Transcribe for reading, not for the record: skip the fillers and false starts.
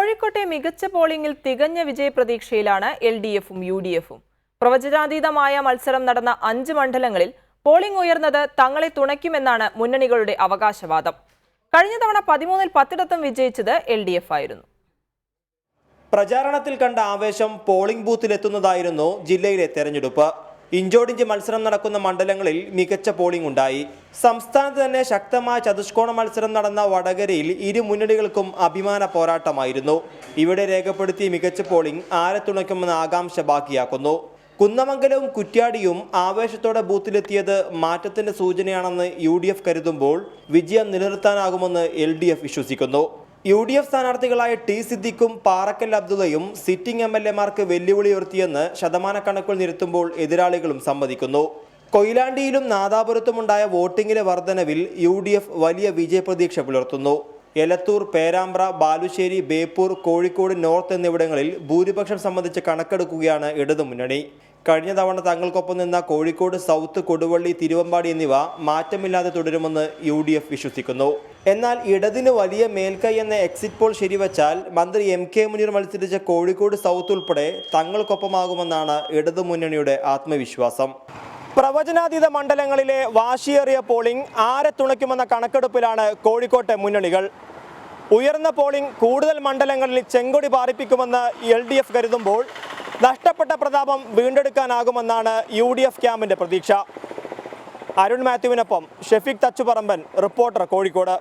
കോഴിക്കോട്ടെ മികച്ച പോളിംഗിൽ തികഞ്ഞ വിജയപ്രതീക്ഷയിലാണ് LDFും UDFും. പ്രവചനാതീതമായ മത്സരം നടന്ന 5 മണ്ഡലങ്ങളിൽ പോളിംഗ് ഉയർന്നത് തങ്ങളെ തുണയ്ക്കുമെന്നാണ് മുന്നണികളുടെ അവകാശവാദം. കഴിഞ്ഞ തവണ 13-ൽ 10 വിജയിച്ചത് LDF ആയിരുന്നു. പ്രചാരണത്തിൽ കണ്ട ആവേശം പോളിംഗ് ബൂത്തിലെത്തുന്നതായിരുന്നു ജില്ലയിലെ തെരഞ്ഞെടുപ്പ്. ഇഞ്ചോടിഞ്ച് മത്സരം നടക്കുന്ന മണ്ഡലങ്ങളിൽ മികച്ച പോളിംഗ് ഉണ്ടായി. സംസ്ഥാനത്ത് തന്നെ ശക്തമായ ചതുഷ്കോണ മത്സരം നടന്ന വടകരയിൽ ഇരു മുന്നണികൾക്കും അഭിമാന പോരാട്ടമായിരുന്നു. ഇവിടെ രേഖപ്പെടുത്തിയ മികച്ച പോളിംഗ് ആരെ തുണയ്ക്കുമെന്ന ആകാംക്ഷ ബാക്കിയാക്കുന്നു. കുന്നമംഗലവും കുറ്റ്യാടിയും ആവേശത്തോടെ ബൂത്തിലെത്തിയത് മാറ്റത്തിന്റെ സൂചനയാണെന്ന് UDF കരുതുമ്പോൾ വിജയം നിലനിർത്താനാകുമെന്ന് LDF വിശ്വസിക്കുന്നു. UDF സ്ഥാനാർത്ഥികളായ T സിദ്ദിഖും പാറക്കൽ അബ്ദുള്ളയും സിറ്റിംഗ് MLAമാർക്ക് വെല്ലുവിളി ഉയർത്തിയെന്ന് ശതമാനക്കണക്കുകൾ നിരത്തുമ്പോൾ എതിരാളികളും സമ്മതിക്കുന്നു. കൊയിലാണ്ടിയിലും നാദാപുരത്തുമുണ്ടായ വോട്ടിംഗിലെ വർധനവിൽ UDF വലിയ വിജയപ്രതീക്ഷ പുലർത്തുന്നു. എലത്തൂർ, പേരാമ്പ്ര, ബാലുശ്ശേരി, ബേപ്പൂർ, കോഴിക്കോട് നോർത്ത് എന്നിവിടങ്ങളിൽ ഭൂരിപക്ഷം സംബന്ധിച്ച് കണക്കെടുക്കുകയാണ് ഇടതുമുന്നണി. കഴിഞ്ഞ തവണ തങ്ങൾക്കൊപ്പം നിന്ന കോഴിക്കോട് സൗത്ത്, കൊടുവള്ളി, തിരുവമ്പാടി എന്നിവ മാറ്റമില്ലാതെ തുടരുമെന്ന് UDF വിശ്വസിക്കുന്നു. എന്നാൽ ഇടതിന് വലിയ മേൽക്കൈ എന്ന എക്സിറ്റ് പോൾ ശരിവച്ചാൽ മന്ത്രി MK മുനീർ മത്സരിച്ച കോഴിക്കോട് സൗത്ത് ഉൾപ്പെടെ തങ്ങൾക്കൊപ്പമാകുമെന്നാണ് ഇടതുമുന്നണിയുടെ ആത്മവിശ്വാസം. പ്രവചനാതീത മണ്ഡലങ്ങളിലെ വാശിയേറിയ പോളിംഗ് ആരെ തുണയ്ക്കുമെന്ന കണക്കെടുപ്പിലാണ് കോഴിക്കോട്ടെ മുന്നണികൾ. ഉയർന്ന പോളിംഗ് കൂടുതൽ മണ്ഡലങ്ങളിൽ ചെങ്കൊടി പാറിപ്പിക്കുമെന്ന് LDF കരുതുമ്പോൾ നഷ്ടപ്പെട്ട പ്രതാപം വീണ്ടെടുക്കാനാകുമെന്നാണ് UDF ക്യാമ്പിന്റെ പ്രതീക്ഷ. അരുൺ മാത്യുവിനൊപ്പം ഷെഫീഖ് തച്ചുപറമ്പൻ, റിപ്പോർട്ടർ, കോഴിക്കോട്.